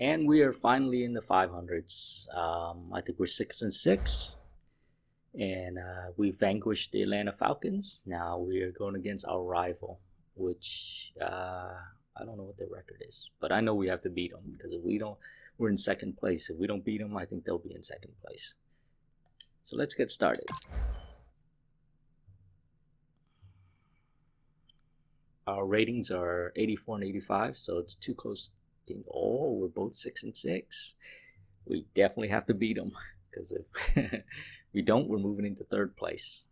And we are finally in the 500s. I think we're 6-6. And we vanquished the Atlanta Falcons. Now we are going against our rival, which I don't know what their record is. But I know we have to beat them, because if we don't, we're in second place. If we don't beat them, I think they'll be in second place. So let's get started. Our ratings are 84 and 85, so it's too close. Oh, we're both 6-6. We definitely have to beat them, because if we don't, we're moving into third place.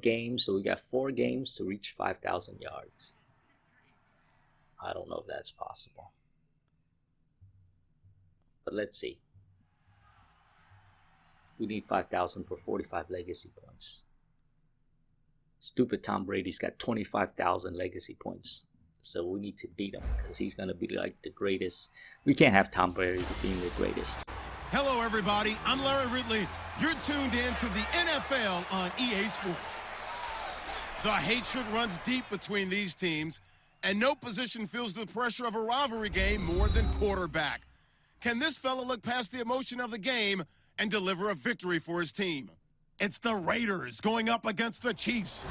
Games, so we got 4 games to reach 5,000 yards. I don't know if that's possible, but let's see. We need 5,000 for 45 legacy points. Stupid Tom Brady's got 25,000 legacy points, so we need to beat him, because he's gonna be like the greatest. We can't have Tom Brady being the greatest. Hello, everybody. I'm Larry Ridley. You're tuned in to the NFL on EA Sports. The hatred runs deep between these teams, and no position feels the pressure of a rivalry game more than quarterback. Can this fella look past the emotion of the game and deliver a victory for his team? It's the Raiders going up against the Chiefs.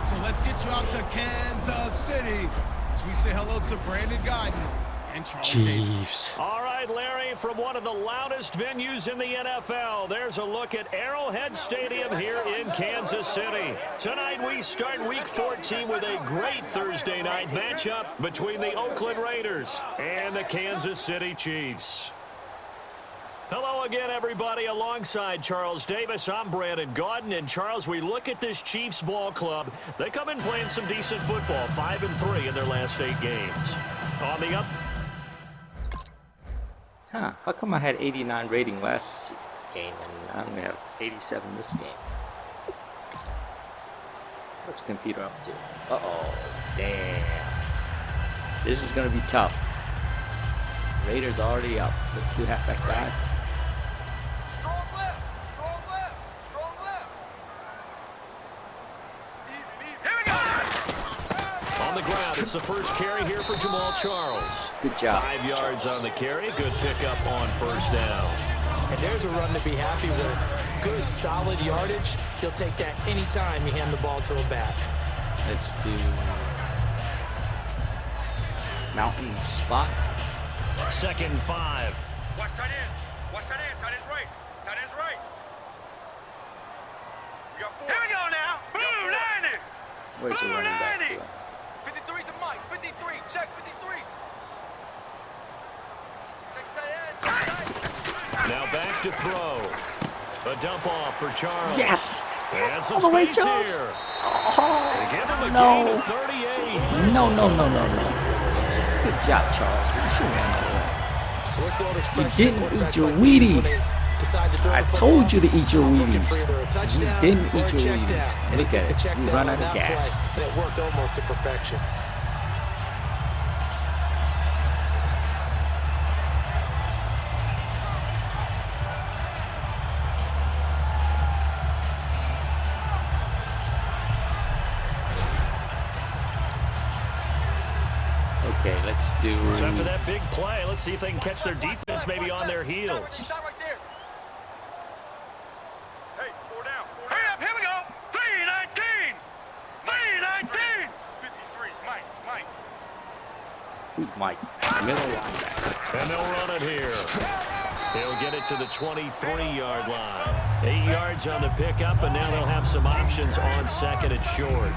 So let's get you out to Kansas City as we say hello to Brandon Guyton and Charles Chiefs. All right, Larry, from one of the loudest venues in the NFL, there's a look at Arrowhead Stadium here in Kansas City. Tonight we start Week 14 with a great Thursday night matchup between the Oakland Raiders and the Kansas City Chiefs. Hello again, everybody. Alongside Charles Davis, I'm Brandon Guyton. And Charles, we look at this Chiefs ball club. They come in playing some decent football, 5-3 in their last 8 games. On the up. How come I had 89 rating last game and I only have 87 this game? What's the computer up to? Uh-oh. Damn. This is going to be tough. Raiders already up. Let's do halfback dive. Strong left. Strong left. Strong left. Here we go. On the ground, it's the first carry here for Jamal Charles. Good job. 5 yards on the carry. Good pickup on first down. And there's a run to be happy with. Good, solid yardage. He'll take that anytime you hand the ball to a back. Let's do mountain spot. 2nd and 5. Watch tight end. Watch tight end. Tight end's right. Tight end's right. We got 4. Here we go now. Blue 90. Where's the running back doing? 53's the mic. 53. Check 53. Check tight end. Now back to throw. A dump off for Charles. Yes! Yes, Yes, all the way, Charles! Here. Oh, Give him a no. gain of 38. No. Good job, Charles. We should have ran So what's the old You expression? didn't eat Quarterbacks your like these, when Wheaties. they decide to throw I the football, told you to eat your looking for Wheaties. either a touchdown You didn't or eat a your check Wheaties. down. And Look he took at the it. check You down run on out of that gas. play, and it worked almost to perfection. Okay, let's do... So after that big play, let's see if they can catch their defense maybe on their heels. Stop right there. Hey, 4 down. 4 Hurry down. up. Here we go. 319. 319. 53. Mike. Who's Mike? Middle linebacker. And they'll run it here. They'll get it to the 23-yard line. 8 yards on the pickup, and now they'll have some options on 2nd and short.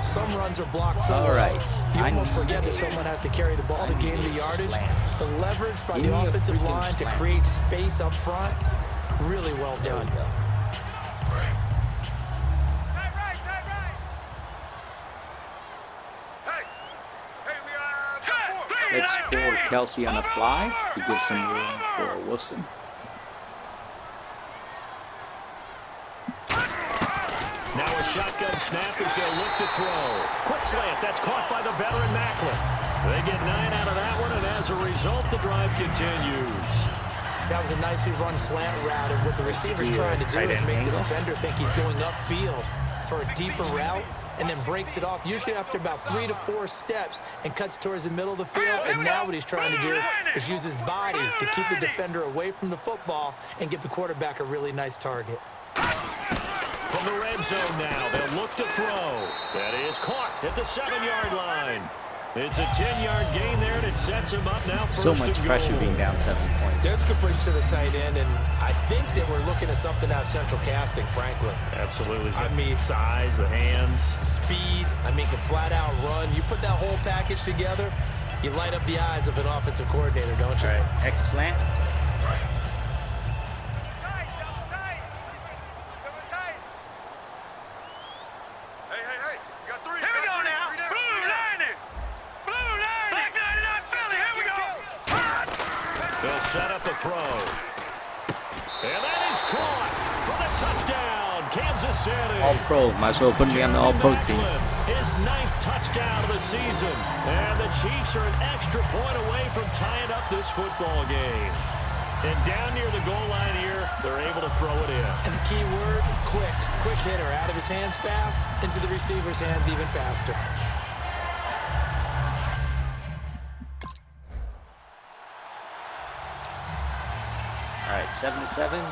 Some runs are blocked. All right. You almost forget that someone has to carry the ball to gain the yardage. Slants. The leverage by Give the me a offensive freaking line to slant. create space up front. Really well done. Tight right. Hey, we got 4. Let's pull Kelsey on a fly to give some room for Wilson. Now a shotgun snap as they'll look to throw. Quick slant, that's caught by the veteran Macklin. They get 9 out of that one, and as a result, the drive continues. That was a nicely run slant route, and what the receiver's trying to do is make the defender think he's going upfield for a deeper route, and then breaks it off, usually after about 3 to 4 steps, and cuts towards the middle of the field. And now what he's trying to do is use his body to keep the defender away from the football and give the quarterback a really nice target. From the red zone now, they'll look to throw. That is caught at the 7-yard line. It's a 10-yard gain there, and it sets him up now. So much pressure being down 7 points. There's a completion to the tight end, and I think that we're looking at something out of central casting, frankly. Absolutely. I mean, size, the hands, speed. I mean, can flat out run. You put that whole package together, you light up the eyes of an offensive coordinator, don't you? All right, X slant. Set up a throw. And that is caught for the touchdown, Kansas City. All-Pro. Might as well put me on the All-Pro team. His 9th touchdown of the season. And the Chiefs are an extra point away from tying up this football game. And down near the goal line here, they're able to throw it in. And the key word, quick. Quick hitter. Out of his hands fast, into the receiver's hands even faster. All right, 7-7.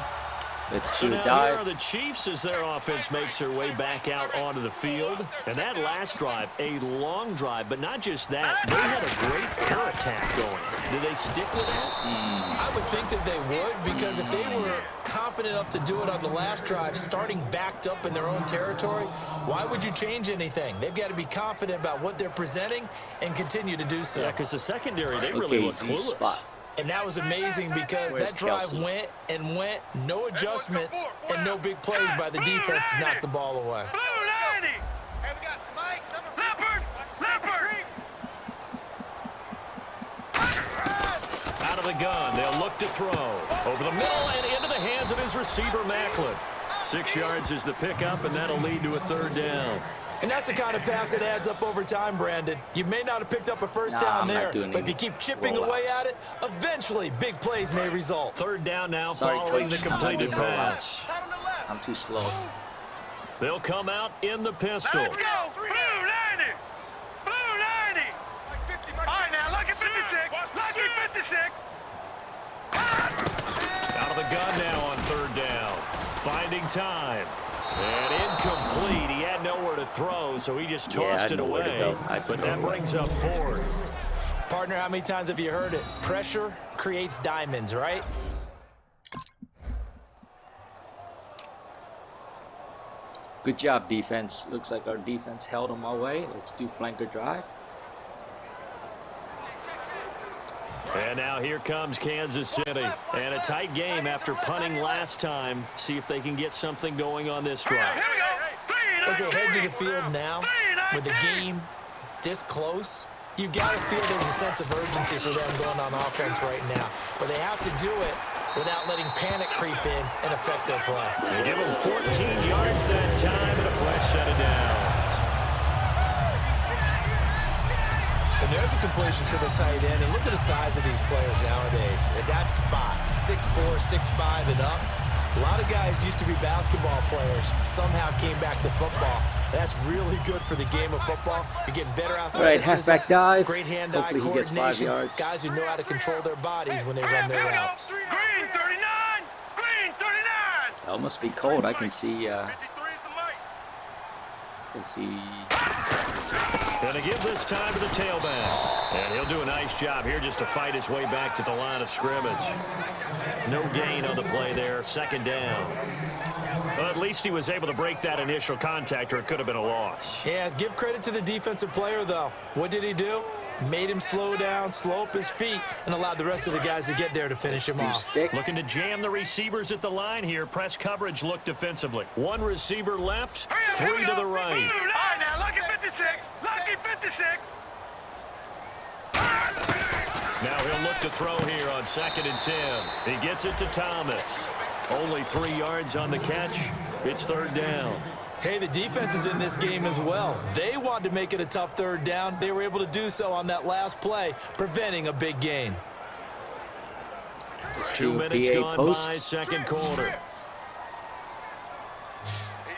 Let's do a now dive. Here are the Chiefs as their offense makes their way back out onto the field. And that last drive, a long drive, but not just that. They had a great air attack going. Do they stick with that? I would think that they would, because if they were confident enough to do it on the last drive, starting backed up in their own territory, why would you change anything? They've got to be confident about what they're presenting and continue to do so. Yeah, because the secondary, they really Okay, look Z clueless. spot. And that was amazing because Where's that drive Kelsey? went and went, no adjustments, and no big plays by the defense to knock the ball away. Hey, we got Mike, number 50. Leopard! Out of the gun, they'll look to throw. Over the middle and into the hands of his receiver, Macklin. 6 yards is the pickup, and that'll lead to a 3rd down. And that's the kind of pass that adds up over time, Brandon. You may not have picked up a first down there, but if you keep chipping away at it, eventually big plays may result. 3rd down now, Sorry, following Coach. the completed I'm not doing pass. I'm too slow. They'll come out in the pistol. Let's go! Blue 90! Blue 90! All right, now, lucky 56! Lucky 56! Out of the gun now on 3rd down. Finding time. And incomplete. He had nowhere to throw, so he just tossed it away. But that brings up 4th. Partner, how many times have you heard it? Pressure creates diamonds, right? Good job, defense. Looks like our defense held them our way. Let's do flanker drive. And now here comes Kansas City. And a tight game after punting last time. See if they can get something going on this drive. Here we go! As they head to the field now, with the game this close, you've got to feel there's a sense of urgency for them going on offense right now. But they have to do it without letting panic creep in and affect their play. They give them 14 yards that time, and a fresh set of downs. And there's a completion to the tight end. And look at the size of these players nowadays. At that spot, 6'4", 6'5", and up. A lot of guys used to be basketball players, somehow came back to football. That's really good for the game of football. You're getting better out there. All right, halfback dive. Great hand-eye Hopefully he gets 5 yards. Guys who know how to control their bodies when they run their routes. Green 39! Green 39! Oh, it must be cold. I can see. 53 is the mic. Going to give this time to the tailback. And he'll do a nice job here just to fight his way back to the line of scrimmage. No gain on the play there. 2nd down. Well, at least he was able to break that initial contact, or it could have been a loss. Yeah, give credit to the defensive player, though. What did he do? Made him slow down, slow up his feet, and allowed the rest of the guys to get there to finish him off. Stick. Looking to jam the receivers at the line here. Press coverage look defensively. 1 receiver left, 3 to the right. All right, now, lucky 56! Lucky 56! Now he'll look to throw here on 2nd and 10. He gets it to Thomas. Only 3 yards on the catch. It's 3rd down. Hey, the defense is in this game as well. They wanted to make it a tough 3rd down. They were able to do so on that last play, preventing a big gain. Let's 2 do minutes PA gone post. by second quarter.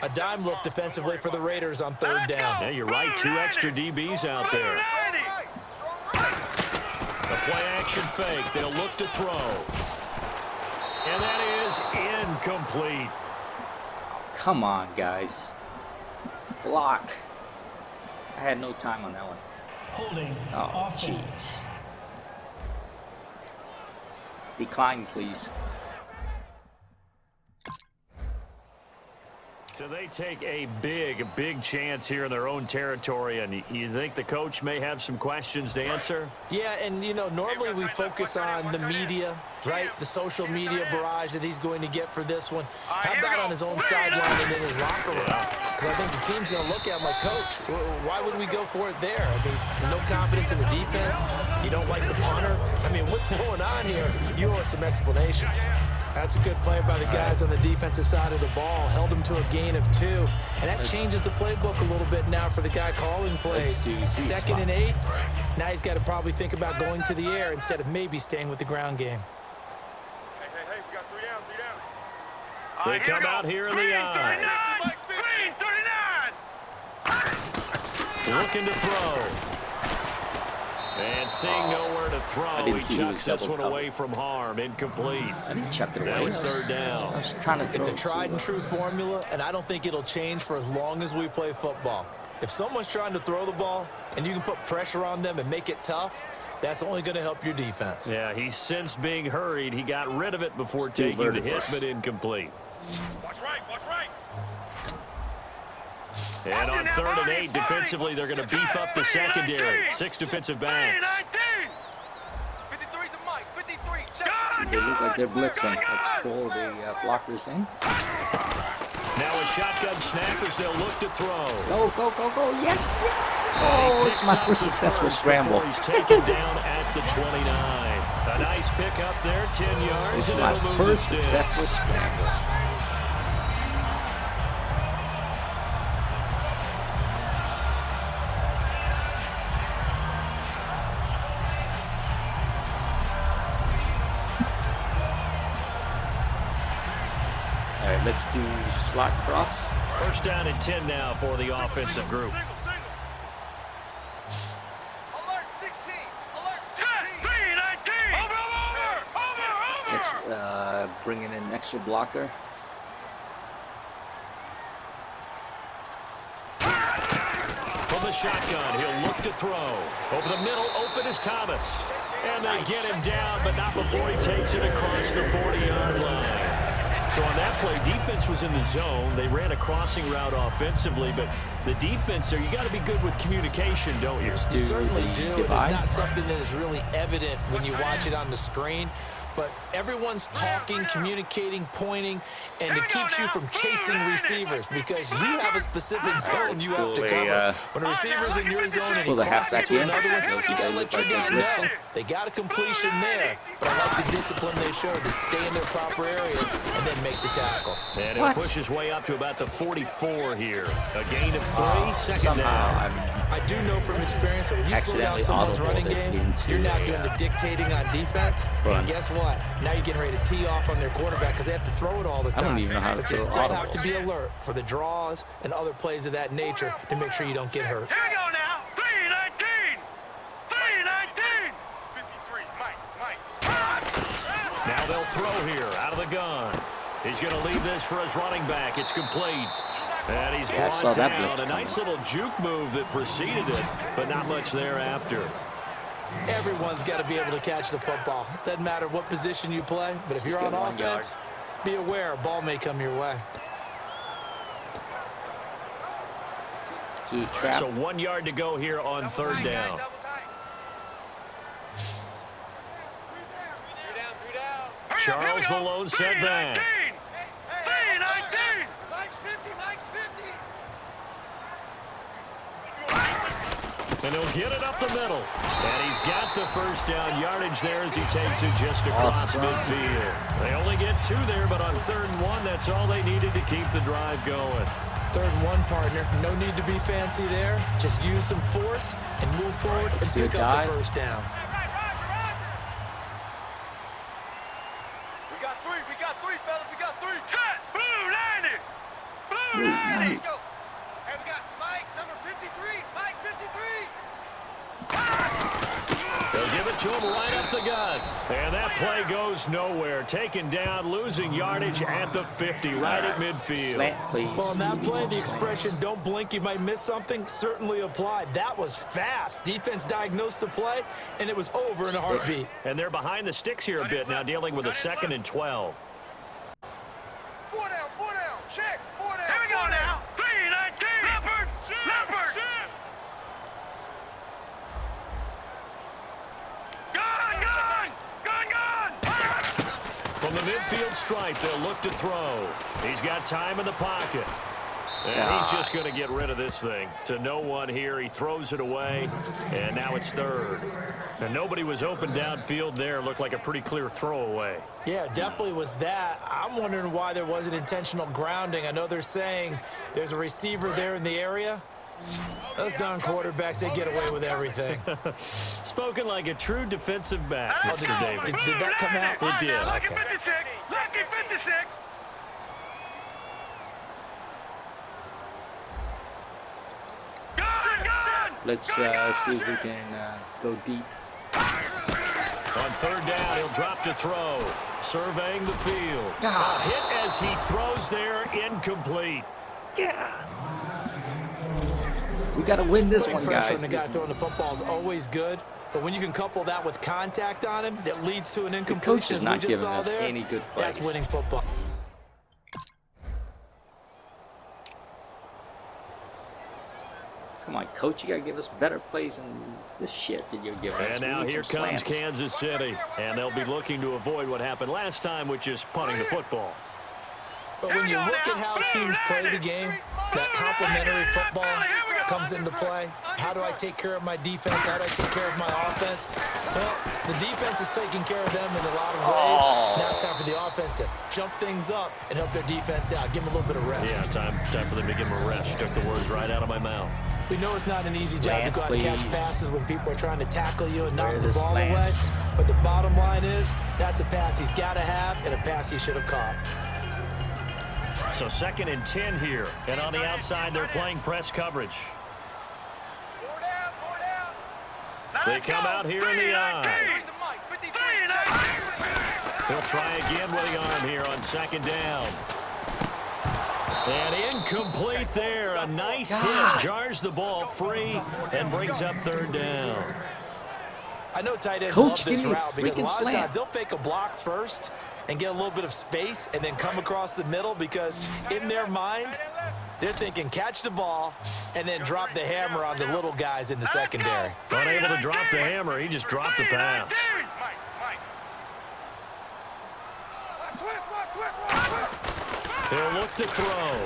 A dime look defensively for the Raiders on third down. Yeah, you're right. 2 extra DBs out there. The play action fake. They'll look to throw. And that is incomplete. Come on, guys. Block. I had no time on that one. Holding. Oh, Offense. jeez. Decline, please. So they take a big chance here in their own territory, and you think the coach may have some questions to answer? Yeah, and, you know, normally we focus on the media, right? The social media barrage that he's going to get for this one. How about on his own sideline and in his locker room? Because I think the team's going to look at him like, Coach, why would we go for it there? I mean, no confidence in the defense. You don't like the punter. I mean, what's going on here? You owe us some explanations. That's a good play by the guys on the defensive side of the ball. Held him to a gain of 2. And that changes the playbook a little bit now for the guy calling plays. Second and 8. Now he's got to probably think about going to the air instead of maybe staying with the ground game. Hey, we got 3 down. They come out here in the eye. Green 39. Looking to throw. And seeing nowhere to throw, he chucks this one away from harm. Incomplete. I didn't chuck it away. Now it's third down. I was trying to throw It's a it tried and true formula, and I don't think it'll change for as long as we play football. If someone's trying to throw the ball and you can put pressure on them and make it tough, that's only going to help your defense. Yeah, he's since being hurried. He got rid of it before taking the hit, but incomplete. Watch right, watch right. And on third and 8, defensively, they're going to beef up the secondary. 6 defensive backs. 53's the mic, 53. Check. They look like they're blitzing. Let's pull the blockers in. Now a shotgun snap as they'll look to throw. Go, go, go, go. Yes, yes. Oh, it's my first successful scramble. He's taken down at the 29. A nice pick up there, 10 yards. It's my first successful scramble. All right, let's do slot cross. First down and 10 now for the offensive group. Single. Alert 16. Alert 16. 319. Over. Let's bring in an extra blocker. From the shotgun, he'll look to throw. Over the middle, open is Thomas. And they get him down, but not before he takes it across the 40-yard line. So on that play, defense was in the zone. They ran a crossing route offensively, but the defense there, you got to be good with communication, don't you? You certainly do. It's divide. not something that is really evident when you watch it on the screen. But everyone's talking, communicating, pointing, and it keeps you from chasing receivers because you have a specific zone you have to cover. When a receiver's in your zone and he pull the crosses halfback to in. another one, you got to let Look your like guy they're blitzing. know. They got a completion there, but I like the discipline they showed to stay in their proper areas and then make the tackle. And he'll push his way up to about the 44 here. A gain of 3, second Somehow down. I do know from experience that when you slow down Accidentally someone's running audibled it game, into you're not a, doing the dictating on defense. run. And guess what? Now you're getting ready to tee off on their quarterback because they have to throw it all the time. I don't even know how to but you throw still have to be audibles. alert for the draws and other plays of that nature to make sure you don't get hurt. Here we go now. 319. 319. 53. Mike. Now they'll throw here out of the gun. He's going to leave this for his running back. It's complete. And he's I saw brought that down. blitz A nice little juke move that preceded it, but not much thereafter. Everyone's got to be able to catch the football. Doesn't matter what position you play, but if Just you're on get 1 offense, be aware a ball may come your way. To trap. So 1 yard to go here on third down. Double tight. 3 down. Charles the lone setback. 319. Mike's 50. Mike's 50. And he'll get it up the middle. And he's got the first down yardage there as he takes it just across midfield. They only get 2 there, but on third and 1, that's all they needed to keep the drive going. Third and 1, partner. No need to be fancy there. Just use some force and move forward and do a pick up dive. the first down. Let's go. And we got Mike, number 53. Mike, 53. They'll give it to him right up the gut. And that play goes nowhere. Taken down, losing yardage at the 50, right at midfield. Slant, please. Well, on that play, the expression, don't blink, you might miss something, certainly applied. That was fast. Defense diagnosed the play, and it was over in a heartbeat. And they're behind the sticks here a bit now, dealing with a 2nd and 12. 4 down, check, 4 down. Here we go now. 3-19. Leopard. Gone. From the midfield stripe, they'll look to throw. He's got time in the pocket. And he's just going to get rid of this thing. To no one here, he throws it away, and now it's 3rd. And nobody was open downfield there. Looked like a pretty clear throwaway. Yeah, definitely was that. I'm wondering why there wasn't intentional grounding. I know they're saying there's a receiver there in the area. Those darn quarterbacks, they get away with everything. Spoken like a true defensive back, Let's Mr. go. Davis. Did that come out? It did. Lucky Okay. 56. Lucky 56. Gone. Let's see if we can go deep. On 3rd down, he'll drop to throw. Surveying the field. God. A hit as he throws there, incomplete. We got to win this Putting one, pressure guys. on the guy throwing the football is always good, but when you can couple that with contact on him, that leads to an The incompletion. coach is as we not just giving saw us there. any good plays. That's winning football. Come on, coach, you got to give us better plays than this shit that you're giving us. And now We need here some comes slants. Kansas City. And they'll be looking to avoid what happened last time, which is punting the football. But when you look at how teams play the game, that complementary football comes into play. How do I take care of my defense? How do I take care of my offense? Well, the defense is taking care of them in a lot of ways. Now it's time for the offense to jump things up and help their defense out. Give them a little bit of rest. Yeah, time for them to give him a rest. Took the words right out of my mouth. We know it's not an easy job to go out and catch Please. passes when people are trying to tackle you and knock Where are the the ball slants? away. But the bottom line is, that's a pass he's got to have and a pass he should have caught. So 2nd and 10 here. And on the outside, they're playing press coverage. 4 down. They come out here in the eye. Here's the Mike, 53. He'll try again with the arm here on 2nd down. And incomplete there. A nice hit. Jars the ball free and brings up 3rd down. I know tight ends Coach, love this give me a route because a freaking lot slant. of times they'll fake a block first and get a little bit of space and then come across the middle because in their mind, they're thinking catch the ball and then drop the hammer on the little guys in the secondary. Unable to drop the hammer. He just dropped the pass. Mike. Switch. He'll look to throw.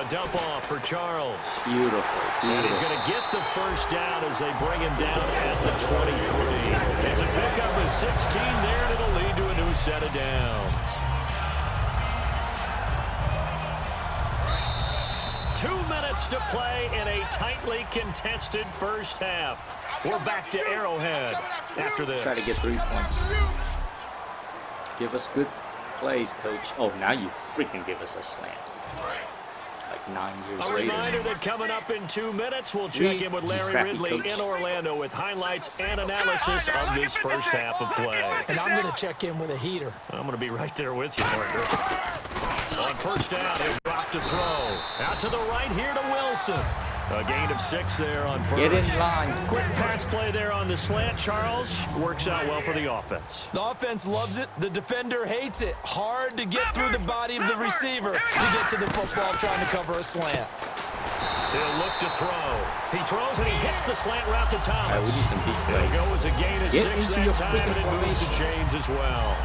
A dump off for Charles. Beautiful. And he's going to get the 1st down as they bring him down at the 23. It's a pickup of 16 there, and it'll lead to a new set of downs. 2 minutes to play in a tightly contested first half. We're back to Arrowhead after this. Try to get 3 points. Give us good plays, coach. Oh, now you freaking give us a slant. Like 9 years A later. reminder that coming up in 2 minutes, we'll check in with Larry Crappy Ridley coach. in Orlando with highlights and analysis of this first half of play. And I'm going to check in with a heater. I'm going to be right there with you, partner. On 1st down, he'll drop to throw. Out to the right here to Wilson. A gain of 6 there on 1st. Get in line. Quick pass play there on the slant. Charles works out well for the offense. The offense loves it. The defender hates it. Hard to get through the body of the receiver to get to the football trying to cover a slant. He'll look to throw. He throws and he hits the slant route to Thomas. All right, we need some big It'll plays. go as a gain of Get 6 into that your time, and freaking it moves to formation. James as well.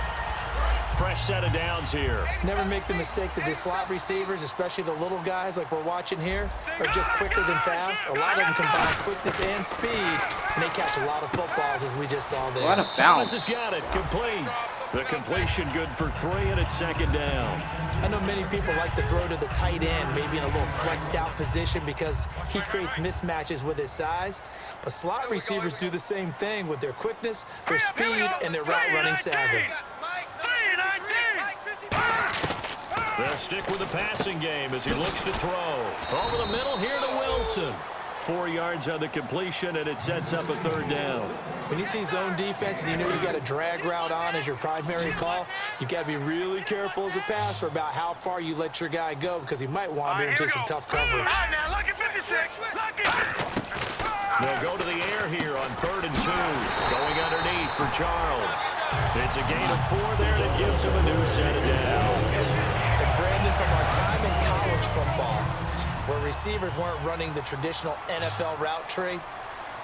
Fresh set of downs here. Never make the mistake that the slot receivers, especially the little guys like we're watching here, are just quicker than fast. A lot of them combine quickness and speed, and they catch a lot of footballs, as we just saw there. A lot of Thomas bounce. has got it. Complete. The completion good for 3, and it's 2nd down. I know many people like to throw to the tight end, maybe in a little flexed out position because he creates mismatches with his size. But slot receivers do the same thing with their quickness, their speed, and their route running savvy. They'll stick with the passing game as he looks to throw. Over the middle here to Wilson. 4 yards on the completion, and it sets up a 3rd down. When you see zone defense and you know you got a drag route on as your primary call, you got to be really careful as a passer about how far you let your guy go because he might wander into some tough coverage. All right, now, look at 56. Look at They'll go to the air here on 3rd and 2. Going underneath for Charles. It's a gain of 4 there that gives him a new set of downs. And Brandon, from our time in college football, where receivers weren't running the traditional NFL route tree,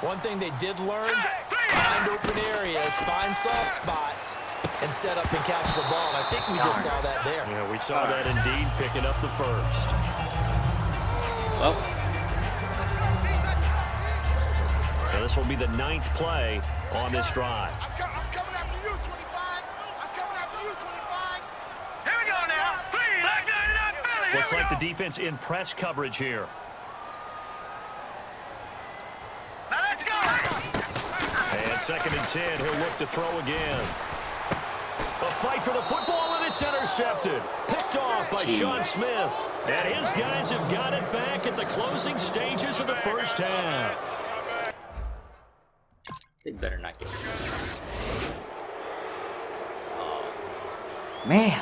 one thing they did learn, find open areas, find soft spots, and set up and catch the ball. And I think we just saw that there. Yeah, we saw that indeed, picking up the 1st. Well, Now this will be the 9th play on this drive. I'm coming after you, 25. I'm coming after you, 25. Here we go now. 3, like 99 Philly. Looks like the defense in press coverage here. Now let's go. And 2nd and 10, he'll look to throw again. A fight for the football, and it's intercepted. Picked off by Sean Smith. And his guys have got it back at the closing stages of the 1st half. they better not get it. Oh, man.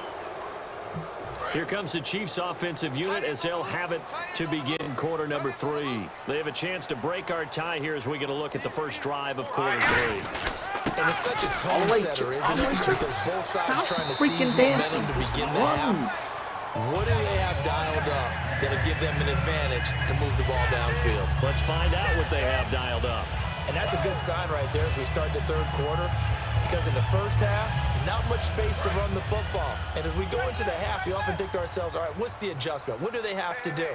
Here comes the Chiefs offensive unit as they'll have it to begin quarter number 3. They have a chance to break our tie here as we get a look at the first drive of quarter 3. And it's such a tone setter, isn't it? Because both sides trying to seize dancing. momentum to begin the half. What do they have dialed up that'll give them an advantage to move the ball downfield? Let's find out what they have dialed up. And that's a good sign right there as we start the third quarter. Because in the first half, not much space to run the football. And as we go into the half, we often think to ourselves, all right, what's the adjustment? What do they have to do?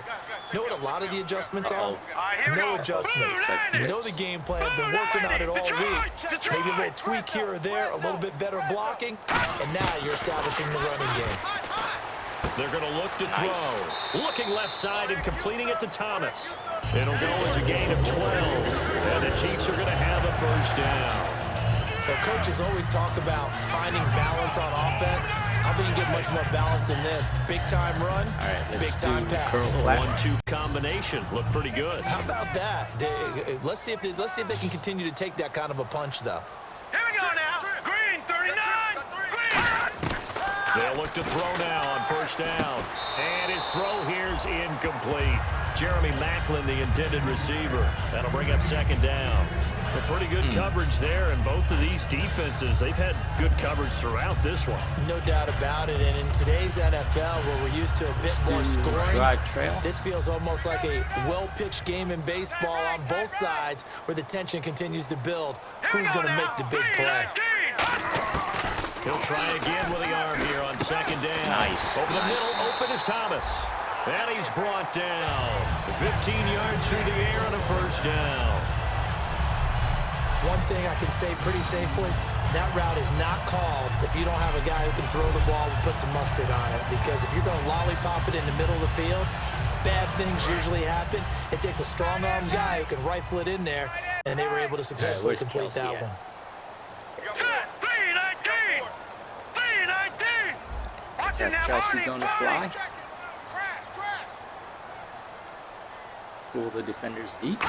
You know what a lot of the adjustments are? No adjustments. You know the game plan, been working on it all week. Maybe a little tweak here or there, a little bit better blocking, and now you're establishing the running game. They're going to look to throw. Looking left side and completing it to Thomas. It'll go as a gain of 12. And the Chiefs are going to have a first down. Well, coaches always talk about finding balance on offense. I think you get much more balance than this. Big-time run, big-time pass. 1-2 combination. Looked pretty good. How about that? Let's see if they can continue to take that kind of a punch, though. Here we go now. Green, 39. Green. They'll look to throw now on first down. And his throw here's incomplete. Jeremy Maclin, the intended receiver. That'll bring up second down. A pretty good coverage there, and both of these defenses, they've had good coverage throughout this one. No doubt about it, and in today's NFL, where we're used to a bit more scoring, this feels almost like a well-pitched game in baseball on both sides, where the tension continues to build. Who's going to make the big play? He'll try again with the arm here on second down. Nice. Over the middle, open is Thomas. And he's brought down. 15 yards through the air on a first down. One thing I can say pretty safely, that route is not called if you don't have a guy who can throw the ball and put some mustard on it. Because if you're going to lollipop it in the middle of the field, bad things usually happen. It takes a strong-arm guy who can rifle it in there, and they were able to successfully complete that one. Is that Kelsey going to fly? Pull the defenders deep.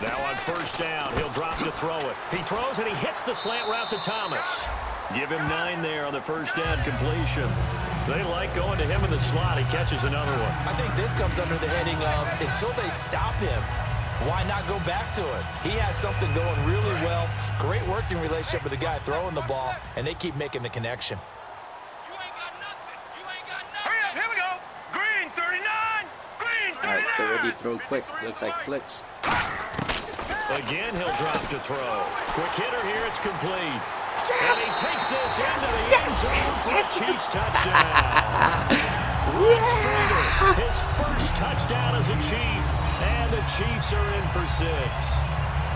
Now on first down, he'll drop to throw it. He throws and he hits the slant route to Thomas. Give him 9 there on the first down completion. They like going to him in the slot. He catches another one. I think this comes under the heading of until they stop him, why not go back to it? He has something going really well. Great working relationship with the guy throwing the ball, and they keep making the connection. Alright, get ready to throw quick. Looks like blitz. Again, he'll drop to throw. Quick hitter here, it's complete. Yes! And he takes this into the end zone for a Chiefs touchdown. His first touchdown as a Chief, and the Chiefs are in for 6.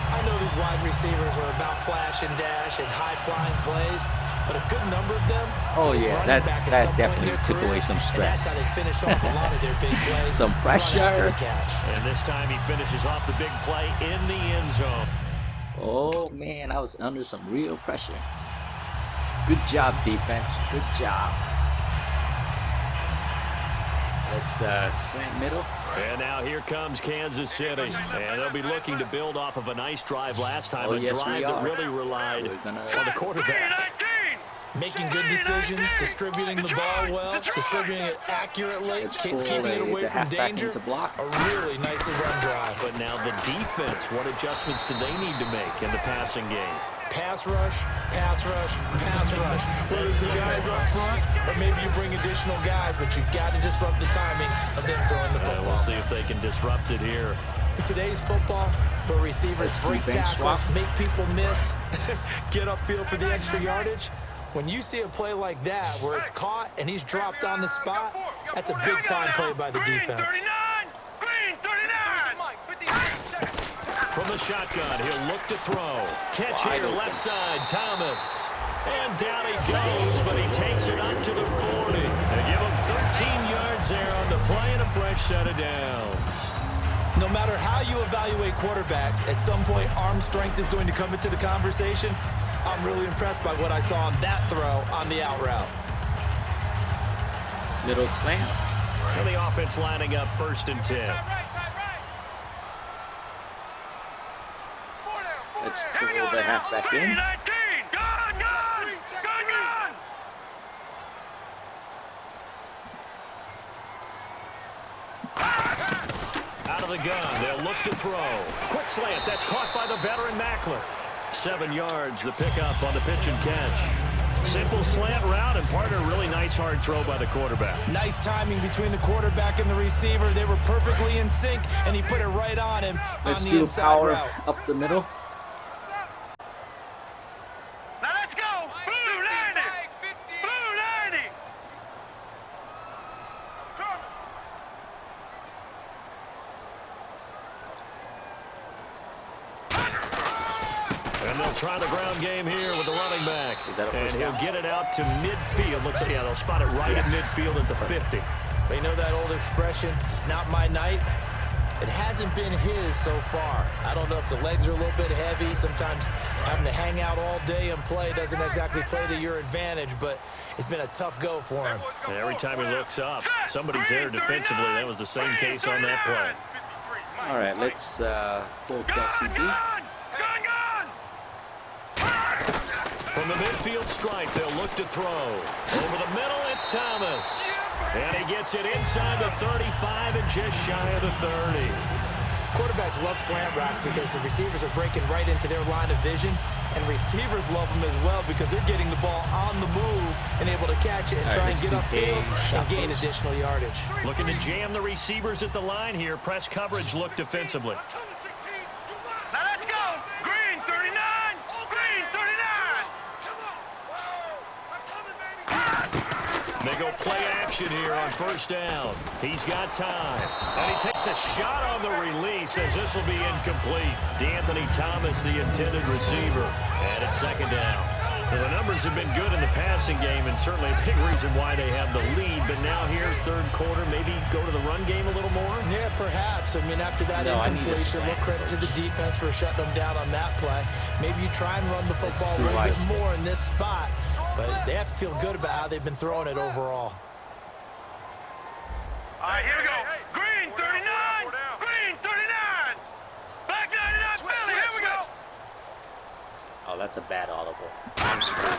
I know these wide receivers are about flash and dash and high-flying plays, but a good number of them. Oh yeah, that definitely took away some stress. And that's how they finish off a lot of their big plays. Some pressure. And this time he finishes off the big play in the end zone. Oh man, I was under some real pressure. Good job, defense. Good job. Let's slant middle. And now here comes Kansas City. And they'll be looking to build off of a nice drive last time. A drive that really relied on the quarterback. Making good decisions, distributing the ball well, distributing it accurately, keeping it away from danger. A really nicely run drive. But now the defense, what adjustments do they need to make in the passing game? Pass rush, pass rush, pass rush. Whether it's the guys up front or maybe you bring additional guys, but you got to disrupt the timing of them throwing the football. We'll see if they can disrupt it here. In today's football, where receivers break tackles, make people miss, get upfield for the extra yardage, when you see a play like that where it's caught and he's dropped on the spot, that's a big-time play by the defense. From the shotgun, he'll look to throw. Catch here, left side, Thomas. And down he goes, but he takes it up to the 40. They give him 13 yards there on the play and a fresh set of downs. No matter how you evaluate quarterbacks, at some point arm strength is going to come into the conversation. I'm really impressed by what I saw on that throw on the out route. Little slant. And the offense lining up 1st and 10. Let's pull the halfback in. Out of the gun, they'll look to throw. Quick slant, that's caught by the veteran Macklin. 7 yards, the pickup on the pitch and catch. Simple slant route, and partner, really nice hard throw by the quarterback. Nice timing between the quarterback and the receiver. They were perfectly in sync, and he put it right on him. Let's do power route up the middle. Now let's go. Blue 90. Blue 90. And they'll try the ground game here with the running back. Is that a first down? And he'll get it out to midfield. Looks like, yeah, they'll spot it right at midfield at the 50. But you know that old expression, it's not my night. It hasn't been his so far. I don't know if the legs are a little bit heavy. Sometimes having to hang out all day and play doesn't exactly play to your advantage, but it's been a tough go for him. And every time he looks up, somebody's there defensively. That was the same case on that play. All right, let's pull Kelsey B. From the midfield stripe, they'll look to throw. Over the middle, it's Thomas. And he gets it inside the 35 and just shy of the 30. Quarterbacks love slant routes because the receivers are breaking right into their line of vision, and receivers love them as well because they're getting the ball on the move and able to catch it and try and get upfield and gain additional yardage. Looking to jam the receivers at the line here. Press coverage look defensively. Now let's go. Green 39. Green 39. They go play action here on 1st down. He's got time. And he takes a shot on the release as this will be incomplete. D'Anthony Thomas, the intended receiver. And it's 2nd down. Well, the numbers have been good in the passing game and certainly a big reason why they have the lead. But now here, 3rd quarter, maybe go to the run game a little more? Yeah, perhaps. I mean, after that incompletion, look credit to the defense for shutting them down on that play. Maybe you try and run the football a little bit more in this spot. But they have to feel good about how they've been throwing it overall. All right, here we go. Green 39. Green 39. Black 99 Philly. Here we go. Oh, that's a bad audible. I'm screwed.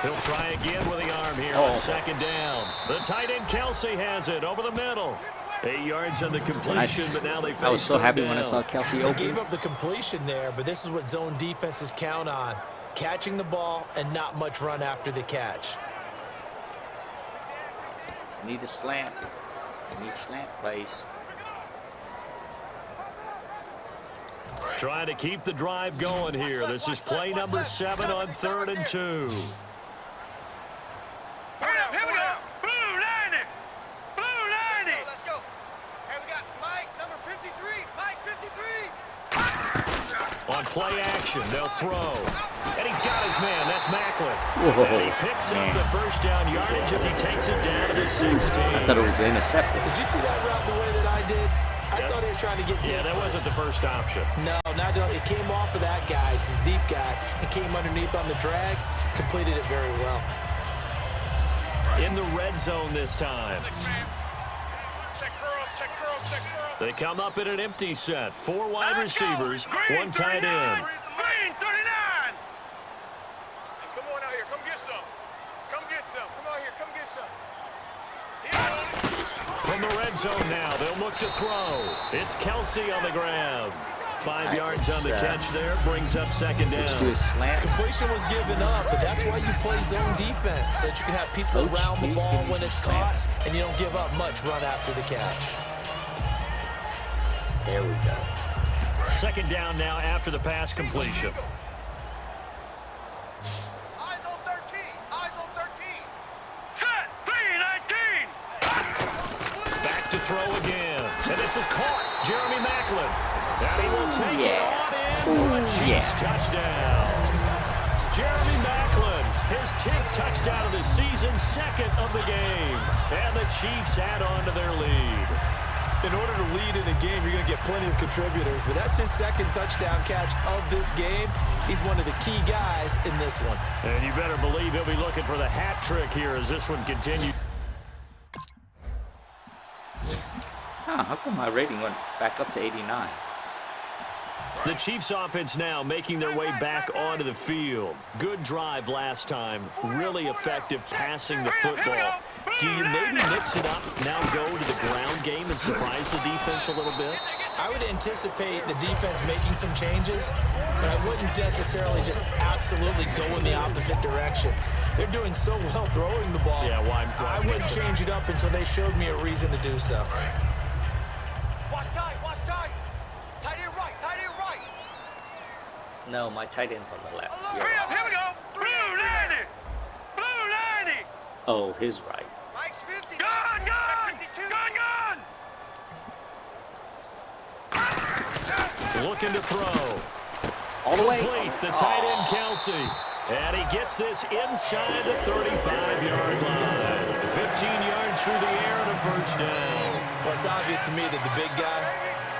He'll try again with the arm here on 2nd down. The tight end Kelsey has it over the middle. 8 yards on the completion, but now they face. I was so happy when I down. saw Kelsey open. They gave up the completion there, but this is what zone defenses count on. Catching the ball and not much run after the catch. I need a slant. I need slant plays. Trying to keep the drive going here. This is play number 7 on 3rd and 2. Here we go. Blue 90. Blue 90. Let's go. Hey, we got Mike, number 53. Mike 53. On play action, they'll throw. And he's got his man. That's Macklin. Whoa, and he picks up the 1st down yardage as he takes it down to the 16. I thought it was intercepted. Did you see that route the way that I did? I thought he was trying to get deep. Yeah, that wasn't the first option. No, it came off of that guy, the deep guy, and came underneath on the drag, completed it very well. In the red zone this time. They come up in an empty set. 4 wide receivers, 1 tight end. Green 39. Come on out here. Come get some. Come get some. Come out here. Come get some. From the red zone now, they'll look to throw. It's Kelsey on the ground. 5 yards on the catch there, brings up second down. Let's do a slant. Completion was given up, but that's why you play zone defense, so that you can have people around the ball when it's caught, and you don't give up much run after the catch. There we go. Second down now after the pass completion. Eyes on 13. Eyes on 13. Set. 3-19. Back to throw again. And this is caught. Jeremy Maclin. And he will take it on in for a Chiefs touchdown. Jeremy Maclin, his 10th touchdown of the season, 2nd of the game. And the Chiefs add on to their lead. In order to lead in a game, you're going to get plenty of contributors, but that's his 2nd touchdown catch of this game. He's one of the key guys in this one. And you better believe he'll be looking for the hat trick here as this one continues. How come my rating went back up to 89? The Chiefs offense now making their way back onto the field. Good drive last time. Really effective passing the football. Do you maybe mix it up, now go to the ground game and surprise the defense a little bit? I would anticipate the defense making some changes, but I wouldn't necessarily just absolutely go in the opposite direction. They're doing so well throwing the ball. Yeah, why I wouldn't change it up until they showed me a reason to do so. Watch tight. Watch tight. Tight end right. Tight end right. No, my tight end's on the left. Here You're Here we go. Blue 90. Blue 90. Oh, his right. Mike's 50. Gun, gun. 52. Gun, gun. Looking to throw. All the way. Complete, the tight end Kelsey. And he gets this inside the 35-yard line. 15 yards through the air and a first down. Well, it's obvious to me that the big guy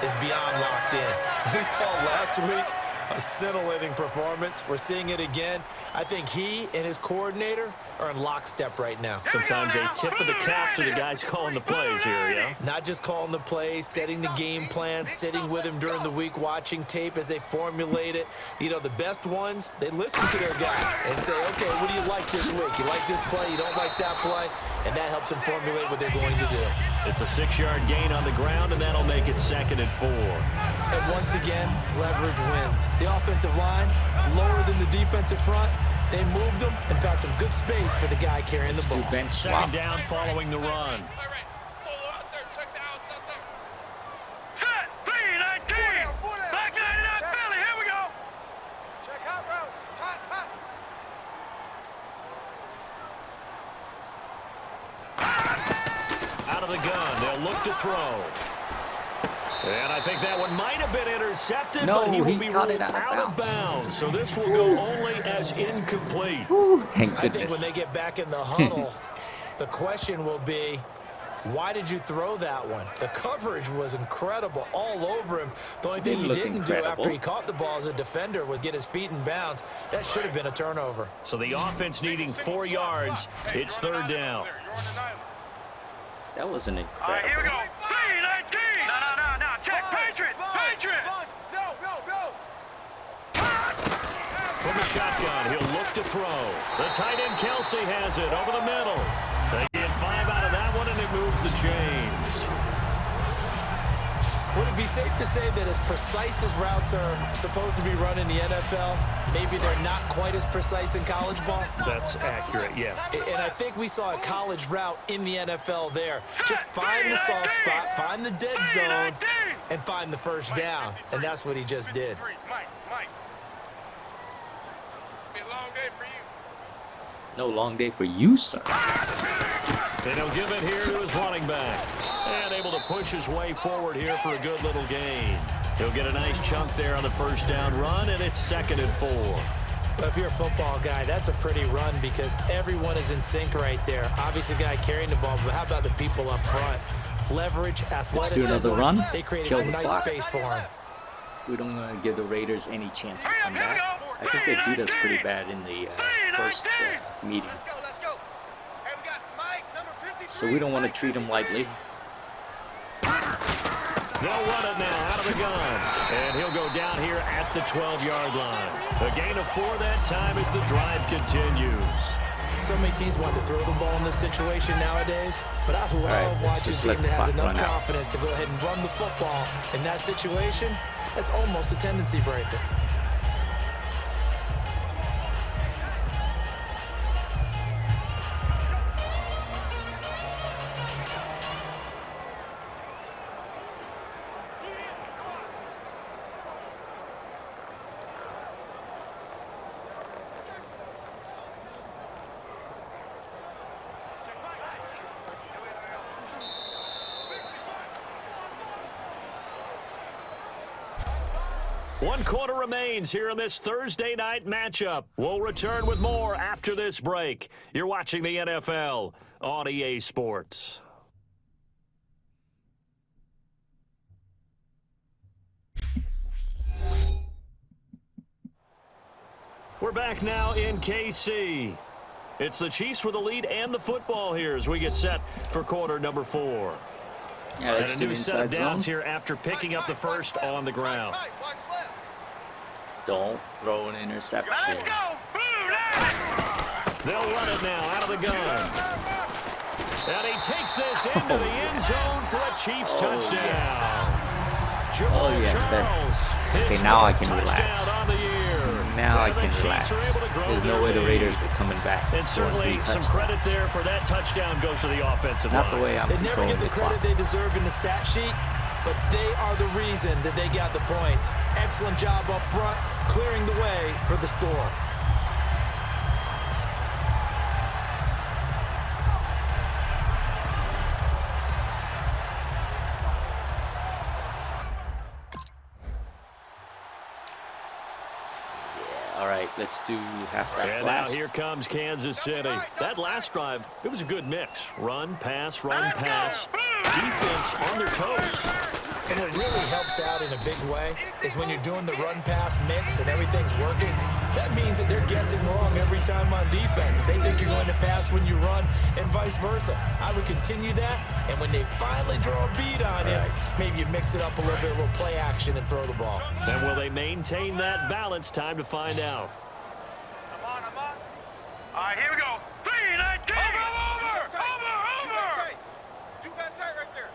is beyond locked in. We saw last week a scintillating performance. We're seeing it again. I think he and his coordinator are in lockstep right now. Sometimes a tip of the cap to the guys calling the plays here, yeah? Not just calling the plays, setting the game plan, sitting with him during the week, watching tape as they formulate it. You know, the best ones, they listen to their guy and say, okay, what do you like this week? You like this play? You don't like that play? And that helps them formulate what they're going to do. It's a 6-yard gain on the ground, and that'll make it 2nd and 4. And once again, leverage wins. The offensive line, lower than the defensive front. They moved them and found some good space for the guy carrying the ball. Bench swap. 2nd down following the run. Set. 3-19. Black 99 Philly. Here we go. Check hot route. Hot, hot. Out of the gun, they'll look to throw. And I think that one might have been intercepted, No, but he will he be caught ruled it out of bounds. So this will go only as incomplete. Ooh, thank I think goodness. when they get back in the huddle, the question will be, why did you throw that one? The coverage was incredible all over him. The only thing he looked didn't incredible. do after he caught the ball as a defender was get his feet in bounds. That should have been a turnover. So the offense needing 4 yards. It's 3rd down. That wasn't All right, here we incredible. go. 3-19. No. Check. Patriot. Patriot. Go. From the shotgun, he'll look to throw. The tight end Kelsey has it over the middle. They get 5 out of that one, and it moves the chains. Would it be safe to say that as precise as routes are supposed to be run in the NFL, maybe they're not quite as precise in college ball? That's accurate, yeah. And I think we saw a college route in the NFL there. Just find the soft spot, find the dead zone, and find the first down. And that's what he just did. Mike. It's been a long day for you. No long day for you, sir. And he'll give it here to his running back. And able to push his way forward here for a good little gain. He'll get a nice chunk there on the first down run, and it's 2nd and 4. Well, if you're a football guy, that's a pretty run because everyone is in sync right there. Obviously, the guy carrying the ball, but how about the people up front? Leverage, athleticism. Let's do another run. They created Kill some the nice clock. space for him. We don't want to give the Raiders any chance to come back. I think they beat us pretty bad in the first meeting. Let's go. Hey, we got Mike, number 53. So we don't want to treat them lightly. They'll run it now out of the gun. And he'll go down here at the 12-yard line. A gain of 4 that time as the drive continues. So many teams want to throw the ball in this situation nowadays, but I love watching a team that has enough confidence to go ahead and run the football. In that situation, that's almost a tendency breaker. One quarter remains here in this Thursday night matchup. We'll return with more after this break. You're watching the NFL on EA Sports. We're back now in KC. It's the Chiefs with the lead and the football here as we get set for quarter number 4. Yeah, let's do inside zone. Downs here after picking up the first on the ground. Don't throw an interception. Let's go. They'll run it now out of the gun. And he takes this into the end zone for a Chiefs touchdown. Yes. Charles, okay, now I can relax. On the year. Now I can relax. There's no way the Raiders are coming back. And certainly some credit there for that touchdown goes to the offensive line. Not the way I'm They never controlling get the the clock. credit they deserve in the stat sheet, but they are the reason that they got the points. Excellent job up front, clearing the way for the score. All right, let's do halfback and blast. now here comes Kansas City. That last drive, it was a good mix. Run, pass, defense on their toes. And what really helps out in a big way is when you're doing the run-pass mix and everything's working, that means that they're guessing wrong every time on defense. They think you're going to pass when you run and vice versa. I would continue that, and when they finally draw a beat on you, maybe you mix it up a little bit, a little play action, and throw the ball. And will they maintain that balance? Time to find out. I'm on. All right, here we go. 3-19. Over. You got tight right there.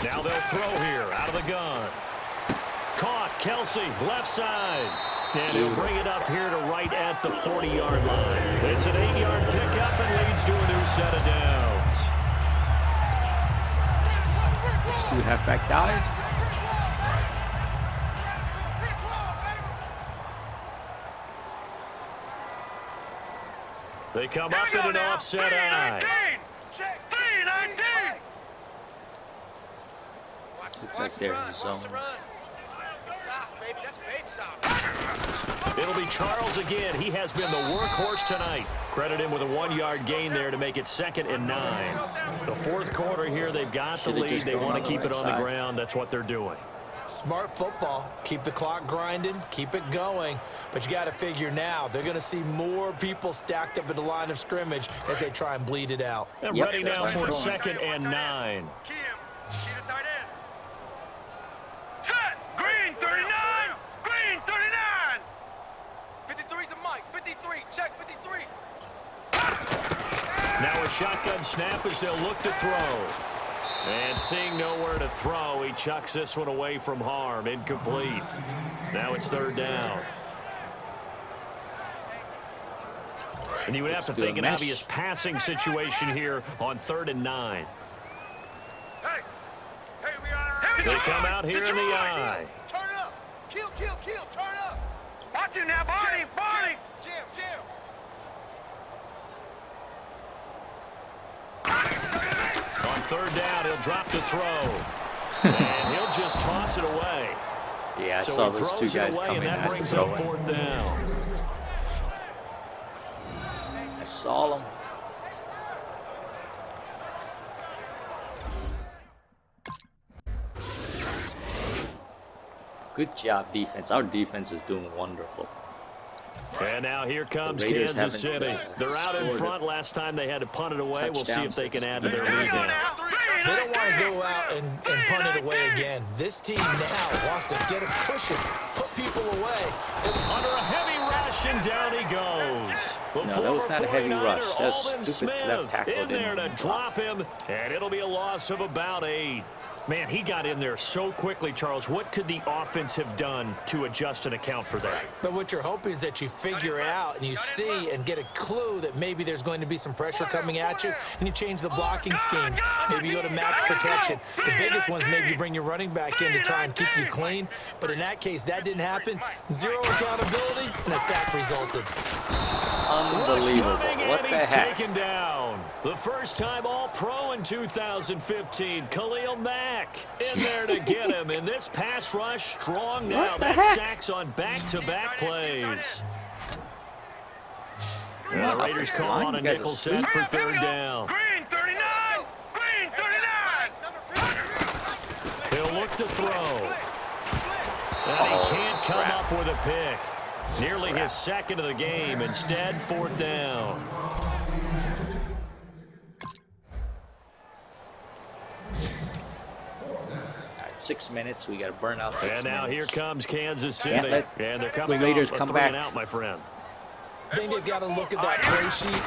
Now they'll throw here out of the gun. Caught, Kelsey, left side. And he'll bring it up here to right at the 40-yard line. It's an 8-yard pickup and leads to a new set of downs. Let's do halfback dive. They come up in an offset eye. 3-19. Looks like they're in zone. It'll be Charles again. He has been the workhorse tonight. Credit him with a 1-yard gain there to make it 2nd and 9. The fourth quarter here, they've got the lead. They want to keep it on the ground. That's what they're doing. Smart football. Keep the clock grinding, keep it going. But you got to figure now, they're going to see more people stacked up at the line of scrimmage as they try and bleed it out. And ready now for 2nd and 9. Set. Green 39. Green 39. 53's the mic. 53. Check 53. Now a shotgun snap as they'll look to throw. And seeing nowhere to throw, he chucks this one away from harm. Incomplete. Now it's 3rd down. And you would have to think an obvious passing situation here on 3rd and 9. Hey, we got They come out here in the eye. Turn up. Kill. Turn up. Watch it now, Barney. Jam. On 3rd down, he'll drop to throw. And he'll just toss it away. Yeah, I saw those two guys coming at the throw. 4th down. I saw them. Good job, defense. Our defense is doing wonderful. And now here comes Raiders Kansas City. They're out in scored front. Last time they had to punt it away. We'll see if they can add to their lead now. They don't want to go out and punt it away again. This team now wants to get a cushion, put people away. Under a heavy rush, and down he goes. No, that was not a heavy rush. That was Alden stupid Smith left tackle. in there to drop him, and it'll be a loss of about 8. Man, he got in there so quickly, Charles. What could the offense have done to adjust and account for that? But what you're hoping is that you figure out and you see and get a clue that maybe there's going to be some pressure coming at you, and you change the blocking schemes. Maybe you go to max protection. The biggest ones, maybe you bring your running back in to try and keep you clean. But in that case, that didn't happen. Zero accountability, and a sack resulted. Unbelievable. What the heck? Taken down. The first time All-Pro in 2015. Khalil Mack in there to get him. And this pass rush strong now. What the That's heck? sacks on back-to-back plays. And the What, Raiders offensive call line? on a You guys nickel set asleep? for third down. Green 39. Green 39. He'll look to throw. And he can't come up with a pick. Nearly his second of the game. Instead, fourth down. Alright, 6 minutes. We got to burn out 6 And now minutes. here comes Kansas Can't City. let And they're coming the Raiders off a come 3 and back. out, my friend. I think they've got to look at that play sheet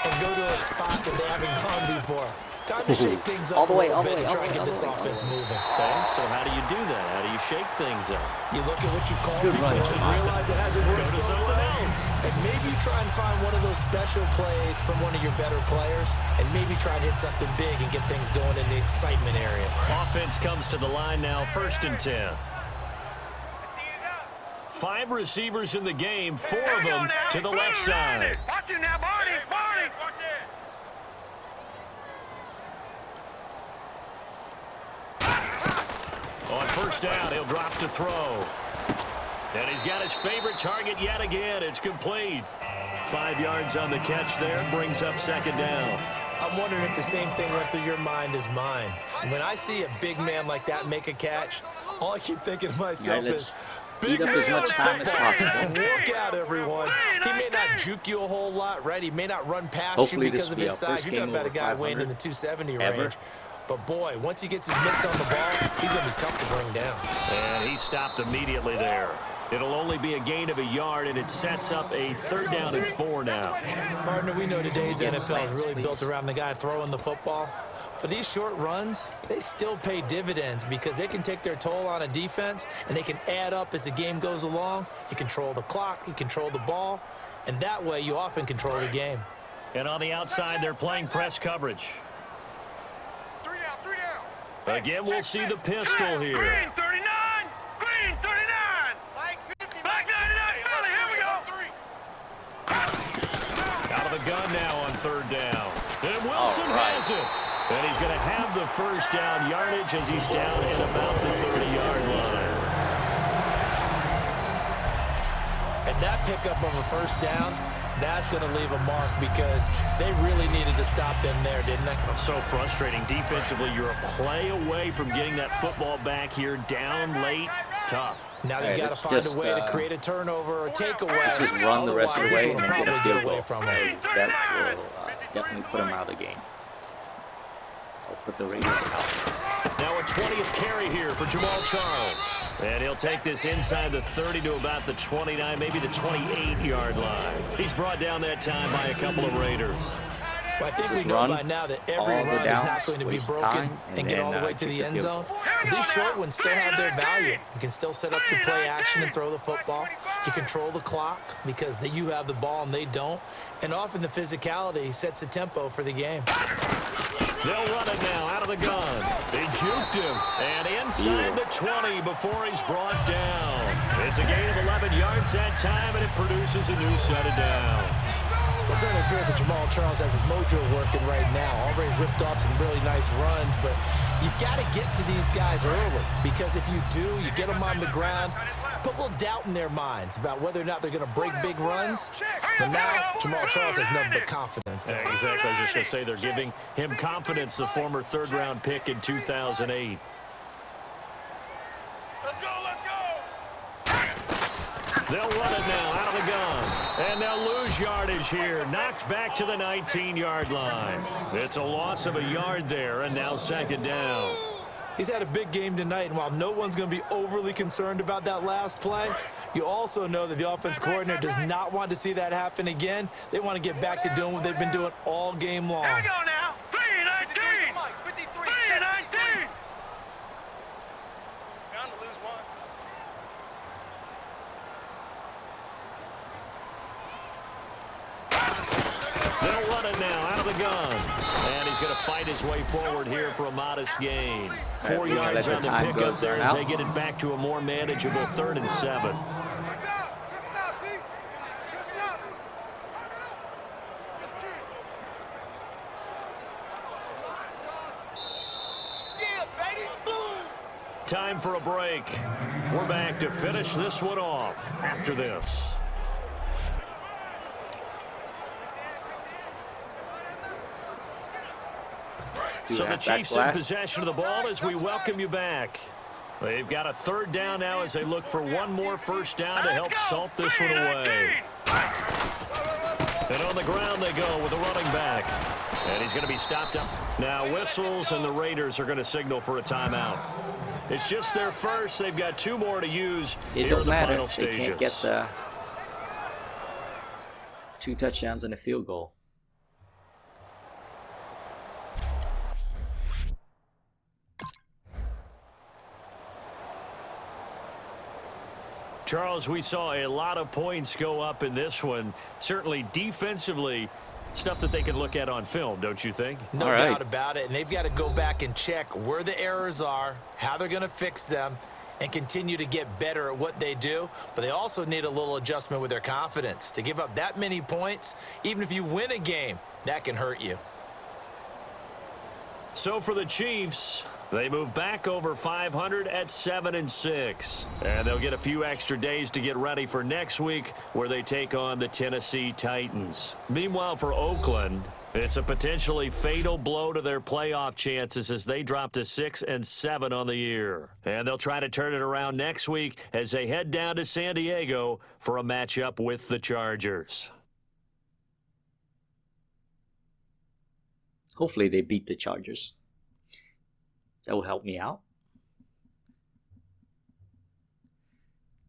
and go to a spot that they haven't gone before. Time to shake things up All the way, a all little the bit way, and try and all get the this way, all the offense way. moving. Okay, so how do you do that? How do you shake things up? You look at what you called Good run, before and Jamal. realize it hasn't worked Go to so something well. else. And maybe you try and find one of those special plays from one of your better players and maybe try and hit something big and get things going in the excitement area. Offense comes to the line now, 1st and 10. 5 receivers in the game, 4 of them to the left side. Watch it now, Barney. Barney. On 1st down, he'll drop to throw. And he's got his favorite target yet again. It's complete. 5 yards on the catch there, brings up 2nd down. I'm wondering if the same thing went through your mind as mine. When I see a big man like that make a catch, all I keep thinking to myself let's is, eat up as much time as possible. Work out, everyone. He may not juke you a whole lot, right? He may not run past Hopefully you this because will of be his our first size. You're game talking about a over guy weighing in 500 the 270 ever. range. But, boy, once he gets his mitts on the ball, he's going to be tough to bring down. And he stopped immediately there. It'll only be a gain of a yard, and it sets up a 3rd down and 4 now. Partner, we know today's Get NFL slants, is really please. built around the guy throwing the football. But these short runs, they still pay dividends because they can take their toll on a defense, and they can add up as the game goes along. You control the clock, you control the ball, and that way you often control the game. And on the outside, they're playing press coverage. 3 down, 3 down. Again, we'll see the pistol here. Green 39. Green 39. Mike 50, Black 99. Philly, here we go. 3. Out of the gun now on 3rd down. And Wilson All right. has it. And he's going to have the 1st down yardage as he's down at about the 30-yard line. And that pickup of a 1st down, that's going to leave a mark because they really needed to stop them there, didn't they? So frustrating. Defensively, you're a play away from getting that football back here down late. Tough. Now All they've right, got let's to find just, a way to create a turnover or takeaway. Let's just run the rest of the Otherwise, way this and will then get a probably field away goal. from them. That will definitely put them out of the game. I'll put the Raiders out. Now a 20th carry here for Jamal Charles. And he'll take this inside the 30 to about the 29, maybe the 28-yard line. He's brought down that time by a couple of Raiders. Well, I think Just we know run by now that every all the run is not downs, going to be waste broken time, and get then, all the way to kick the the end field zone. goal. But these short ones still have their value. You can still set up the play action and throw the football. You control the clock because you have the ball and they don't. And often the physicality sets the tempo for the game. They'll run it now out of the gun. They juked him. And inside the 20 before he's brought down. It's a gain of 11 yards that time, and it produces a new set of downs. It certainly appears that Jamal Charles has his mojo working right now. Already ripped off some really nice runs, but you've got to get to these guys early because if you do, you get them on the ground, put a little doubt in their minds about whether or not they're going to break big runs. But now, Jamal Charles has nothing but confidence. Yeah, exactly. I was just going to say they're giving him confidence, the former 3rd-round pick in 2008. Let's go, let's go. They'll run it now out of the gun. And they'll lose yardage here. Knocked back to the 19-yard line. It's a loss of a yard there, and now second down. He's had a big game tonight, and while no one's going to be overly concerned about that last play, you also know that the offense coordinator does not want to see that happen again. They want to get back to doing what they've been doing all game long. Here we go now. 3-19. 3-19. Bound to lose one. They'll run it now out of the gun. And he's going to fight his way forward here for a modest gain. 4 yards on the pickup there as they get it back to a more manageable 3rd and 7. Time for a break. We're back to finish this one off after this. So the Chiefs in possession of the ball as we welcome you back. They've got a 3rd down now as they look for one more first down to help salt this one away. And on the ground they go with a running back. And he's going to be stopped up. Now whistles and the Raiders are going to signal for a timeout. It's just their first. They've got 2 more to use here in the final stages. They can't get 2 touchdowns and a field goal. Charles, we saw a lot of points go up in this one. Certainly defensively, stuff that they can look at on film, don't you think? No doubt about it. And they've got to go back and check where the errors are, how they're going to fix them, and continue to get better at what they do. But they also need a little adjustment with their confidence. To give up that many points, even if you win a game, that can hurt you. So for the Chiefs, they move back over 500 at 7-6. And they'll get a few extra days to get ready for next week where they take on the Tennessee Titans. Meanwhile, for Oakland, it's a potentially fatal blow to their playoff chances as they drop to 6-7 on the year. And they'll try to turn it around next week as they head down to San Diego for a matchup with the Chargers. Hopefully they beat the Chargers. That will help me out.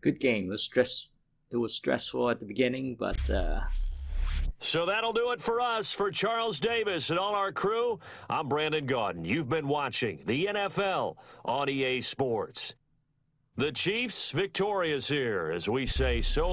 Good game. It was stressful at the beginning, but So that'll do it for us. For Charles Davis and all our crew, I'm Brandon Gaudin. You've been watching the NFL on EA Sports. The Chiefs victorious here as we say so long.